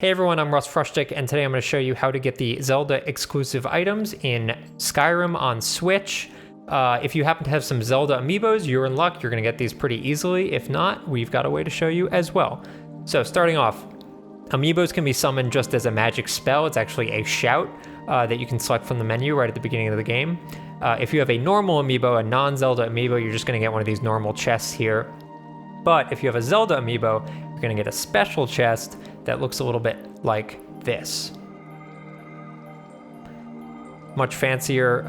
Hey everyone, I'm Russ Frushtick, and today I'm going to show you how to get the Zelda exclusive items in Skyrim on Switch. If you happen to have some Zelda amiibos, you're in luck. You're going to get these pretty easily. If not, we've got a way to show you as well. So starting off, amiibos can be summoned just as a magic spell. It's actually a shout that you can select from the menu right at the beginning of the game. If you have a normal amiibo, a non-Zelda amiibo, you're just going to get one of these normal chests here. But if you have a Zelda amiibo, you're going to get a special chest that looks a little bit like this. Much fancier,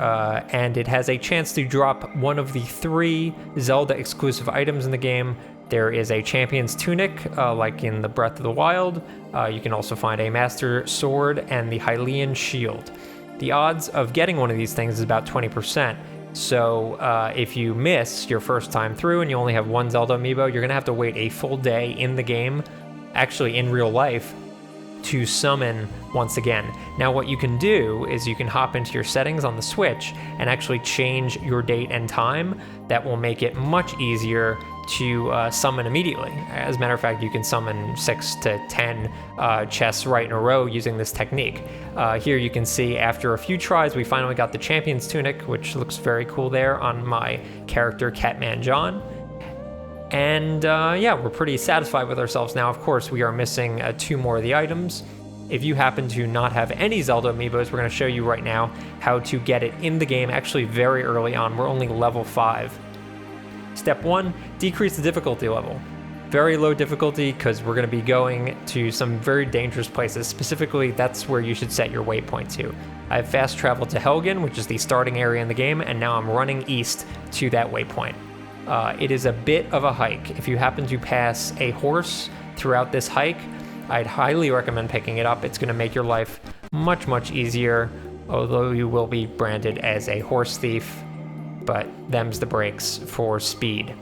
and it has a chance to drop one of the 3 Zelda exclusive items in the game. There is a Champion's Tunic, like in the Breath of the Wild. You can also find a Master Sword and the Hylian Shield. The odds of getting one of these things is about 20%. So if you miss your first time through and you only have one Zelda amiibo, you're gonna have to wait a full day in the game, actually in real life, to summon once again. Now what you can do is you can hop into your settings on the Switch and actually change your date and time. That will make it much easier to summon immediately. As a matter of fact, you can summon 6 to 10 chests right in a row using this technique. Here you can see after a few tries, we finally got the Champion's Tunic, which looks very cool there on my character Catman John. And yeah, we're pretty satisfied with ourselves now. Of course, we are missing 2 more of the items. If you happen to not have any Zelda amiibos, we're going to show you right now how to get it in the game, actually very early on. We're only level 5. Step 1, decrease the difficulty level. Very low difficulty because we're going to be going to some very dangerous places. Specifically, that's where you should set your waypoint to. I've fast traveled to Helgen, which is the starting area in the game, and now I'm running east to that waypoint. It is a bit of a hike. If you happen to pass a horse throughout this hike, I'd highly recommend picking it up. It's going to make your life much, much easier, although you will be branded as a horse thief, but them's the breaks for speed.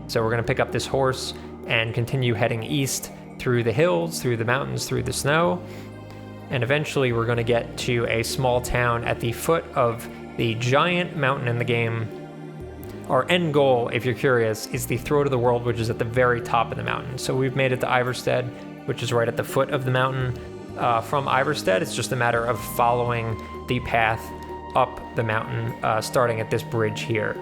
So we're going to pick up this horse and continue heading east through the hills, through the mountains, through the snow, and eventually we're going to get to a small town at the foot of the giant mountain in the game. Our end goal, if you're curious, is the Throat of the World, which is at the very top of the mountain. So we've made it to Ivarstead, which is right at the foot of the mountain. From Ivarstead, it's just a matter of following the path up the mountain, starting at this bridge here.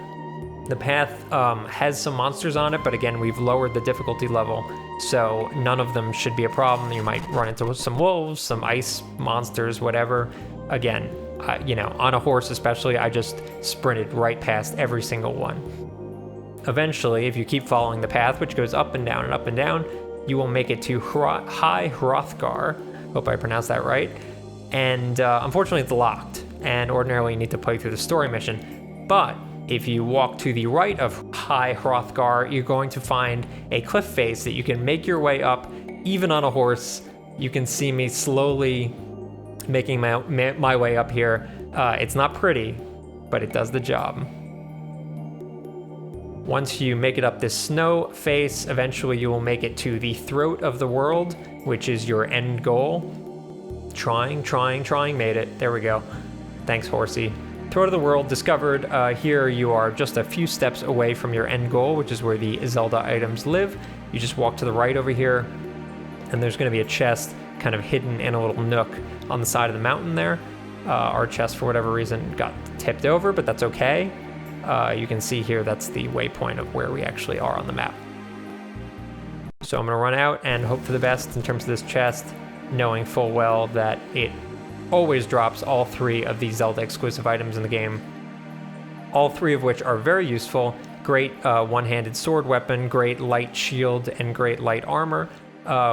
The path has some monsters on it, but again, we've lowered the difficulty level, so none of them should be a problem. You might run into some wolves, some ice monsters, whatever. Again, you know, on a horse especially, I just sprinted right past every single one. Eventually, if you keep following the path, which goes up and down, you will make it to High Hrothgar. Hope I pronounced that right. And unfortunately, it's locked, and ordinarily you need to play through the story mission. But if you walk to the right of High Hrothgar, you're going to find a cliff face that you can make your way up, even on a horse. You can see me slowly making my way up here. It's not pretty, but it does the job. Once you make it up this snow face, eventually you will make it to the Throat of the World, which is your end goal. Trying, made it. There we go. Thanks, horsey. Throat of the World discovered. Here you are just a few steps away from your end goal, which is where the Zelda items live. You just walk to the right over here, and there's going to be a chest kind of hidden in a little nook on the side of the mountain there. Our chest, for whatever reason, got tipped over, but that's okay. You can see here that's the waypoint of where we actually are on the map. So I'm going to run out and hope for the best in terms of this chest, knowing full well that it always drops all 3 of the Zelda exclusive items in the game. All 3 of which are very useful. Great one-handed sword weapon, great light shield, and great light armor.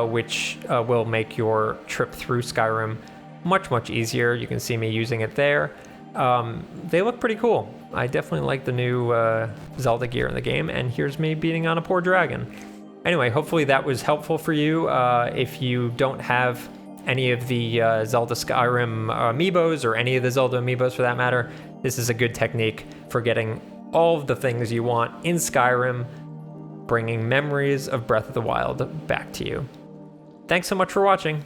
Which will make your trip through Skyrim much, much easier. You can see me using it there. They look pretty cool. I definitely like the new Zelda gear in the game, and here's me beating on a poor dragon. Anyway, hopefully that was helpful for you. If you don't have any of the Zelda Skyrim amiibos, or any of the Zelda amiibos for that matter, this is a good technique for getting all of the things you want in Skyrim, bringing memories of Breath of the Wild back to you. Thanks so much for watching.